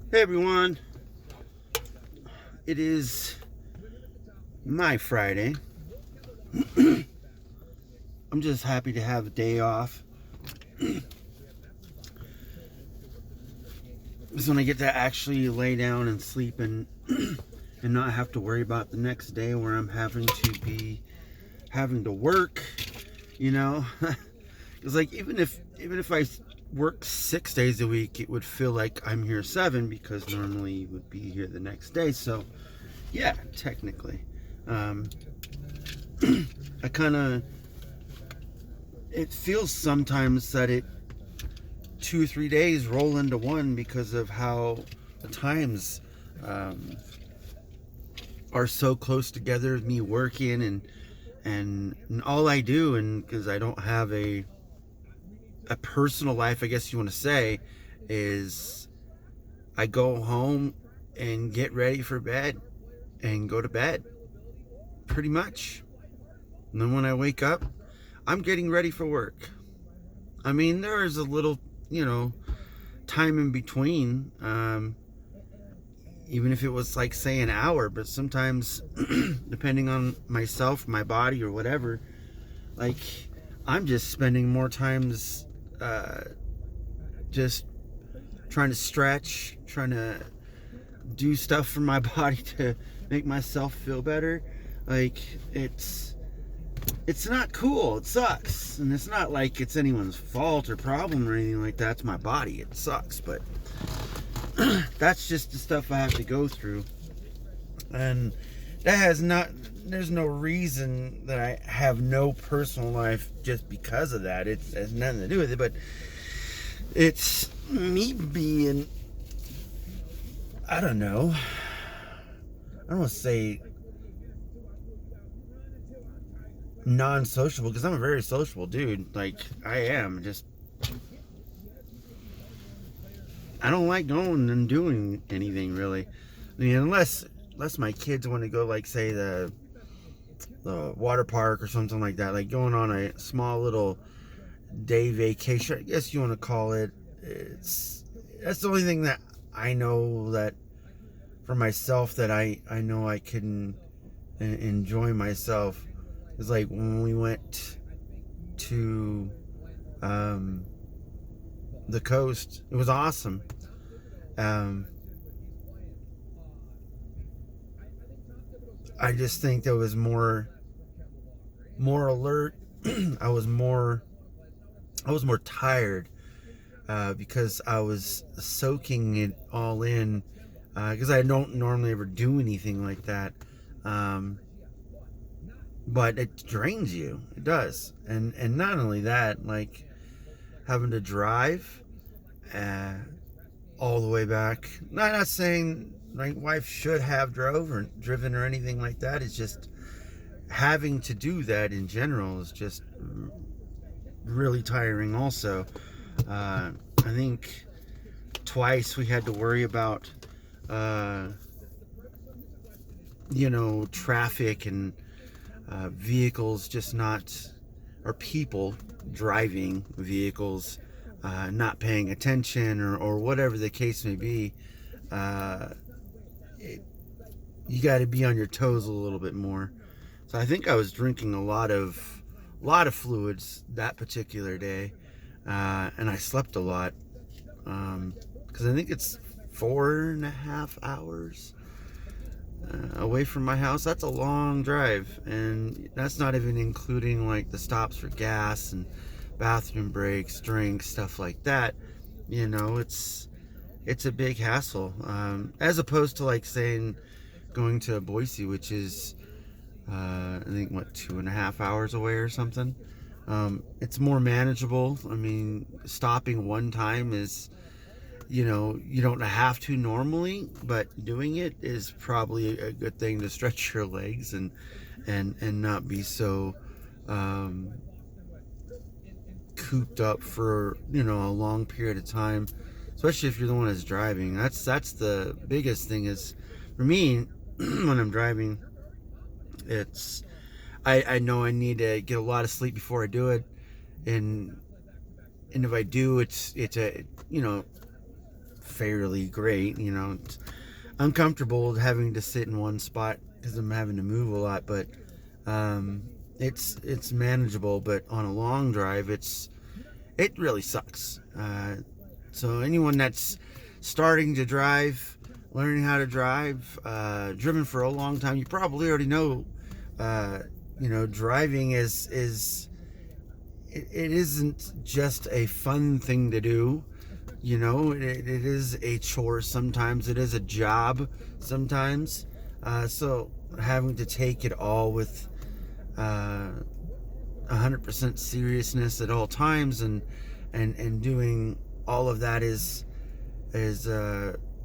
Hey everyone, it is my Friday. I'm just happy to have a day off. It's when I get to actually lay down and sleep and not have to worry about the next day where I'm having to work, you know. It's like even if I work 6 days a week, it would feel like I'm here seven because normally you would be here the next day. So yeah, technically. Um, I kind of it feels sometimes that it 2 3 days roll into one because of how the times um, are so close together. Me working and all I do, and because I don't have a personal life, I guess you want to say, is I go home and get ready for bed and go to bed, pretty much. And then when I wake up, I'm getting ready for work. I mean, there is a little, you know, time in between, even if it was like, say, an hour, but sometimes, depending on myself, my body, or whatever, like, I'm just spending more times just trying to stretch, trying to do stuff for my body to make myself feel better. Like, it's not cool. It sucks. And it's not like it's anyone's fault or problem or anything like that. It's my body. It sucks. But that's just the stuff I have to go through. And that has not, there's no reason that I have no personal life just because of that. It has nothing to do with it. But it's me being, I don't know. I don't want to say non-sociable because I'm a very sociable dude. Like, I am. Just, I don't like going and doing anything really. I mean, unless my kids want to go, like, say, the water park or something like that, like going on a small little day vacation, I guess you want to call it. It's That's the only thing that I know that for myself that I know I can enjoy myself is like when we went to um, the coast. It was awesome. Um, I just think there was more alert. I was more tired because I was soaking it all in because I don't normally ever do anything like that. Um, but it drains you. It does, and not only that, like having to drive uh, all the way back. Not saying my wife should have driven or anything like that. It's just having to do that in general is just really tiring. Also, I think twice we had to worry about, uh, traffic and vehicles just not, or people driving vehicles not paying attention, or whatever the case may be. Uh, it, you got to be on your toes a little bit more. So I think I was drinking a lot of fluids that particular day, and I slept a lot because I think it's 4.5 hours away from my house. That's a long drive, and that's not even including like the stops for gas and bathroom breaks, drinks, stuff like that. It's a big hassle, as opposed to, like, saying going to Boise, which is I think, what, 2.5 hours away or something. It's more manageable. I mean, stopping one time is, you don't have to normally, but doing it is probably a good thing to stretch your legs and not be so um, cooped up for a long period of time, especially if you're the one that's driving. That's the biggest thing is for me when I'm driving. It's I know I need to get a lot of sleep before I do it, and if I do, it's a fairly great. You know, it's uncomfortable having to sit in one spot because I'm having to move a lot, but it's manageable. But on a long drive, it really sucks. So anyone that's starting to drive, learning how to drive, driven for a long time, you probably already know. You know, driving it isn't just a fun thing to do. You know, it is a chore sometimes. It is a job sometimes. So having to take it all with 100% seriousness at all times, and doing all of that is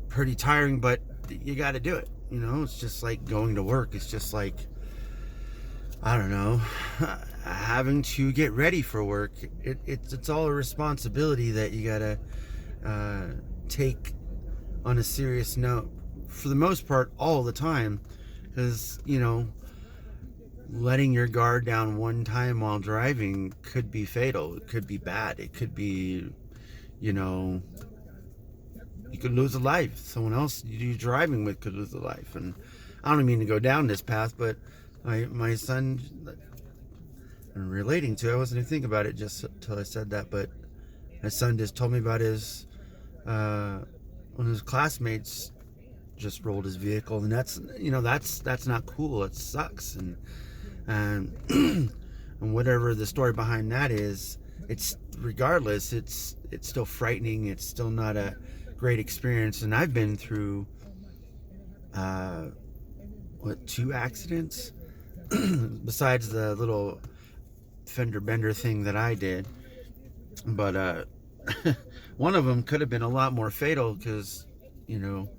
pretty tiring. But you got to do it. You know, it's just like going to work. It's just like, I don't know, having to get ready for work. It's all a responsibility that you gotta take on a serious note, for the most part, all the time. Because, you know, letting your guard down one time while driving could be fatal. It could be bad. It could be, you know, you could lose a life. Someone else you're driving with could lose a life. And I don't mean to go down this path, but my son, I'm relating to, I wasn't even thinking about it just till I said that, but my son just told me about his one of his classmates just rolled his vehicle, and that's, you know, that's not cool. It sucks. And and whatever the story behind that is, it's regardless, it's still frightening. It's still not a great experience. And I've been through 2 accidents besides the little fender bender thing that I did. But one of them could have been a lot more fatal, because, you know,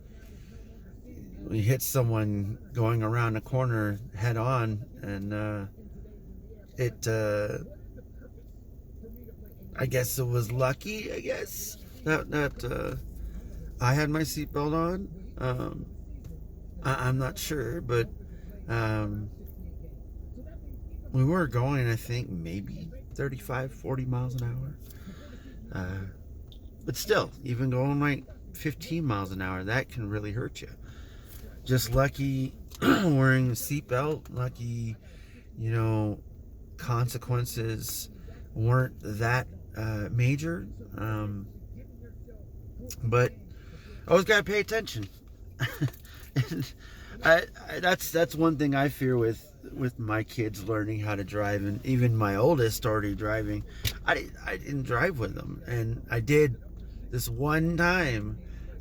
we hit someone going around a corner head on, and I guess it was lucky, I guess, that I had my seatbelt on. I'm not sure, but we were going, I think, maybe 35, 40 miles an hour. But still, even going like 15 miles an hour, that can really hurt you. Just lucky wearing a seatbelt, lucky, you know, consequences weren't that major. But always gotta pay attention. And that's one thing I fear with my kids learning how to drive, and even my oldest started driving. I didn't drive with them, and I did this one time.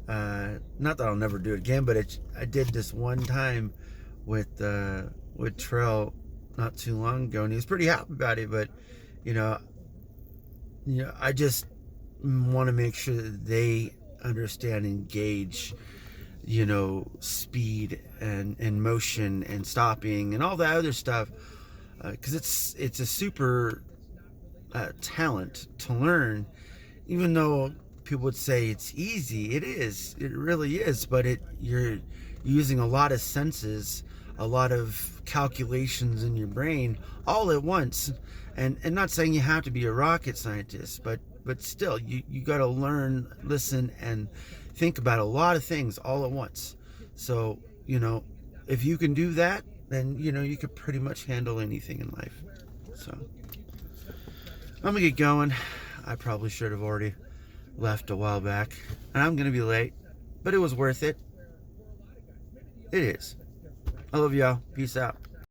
Not that I'll never do it again, but I did this one time with Trell not too long ago, and he was pretty happy about it. But you know, I just want to make sure that they understand and gauge, you know, speed and motion and stopping and all that other stuff, because it's a super talent to learn. Even though people would say it's easy, it really is, but you're using a lot of senses, a lot of calculations in your brain all at once. And not saying you have to be a rocket scientist, but still, you got to learn, listen, and think about a lot of things all at once. So, you know, if you can do that, then, you know, you could pretty much handle anything in life. So I'm gonna get going. I probably should have already left a while back, and I'm gonna be late, but it was worth it. It is. I love y'all. Peace out.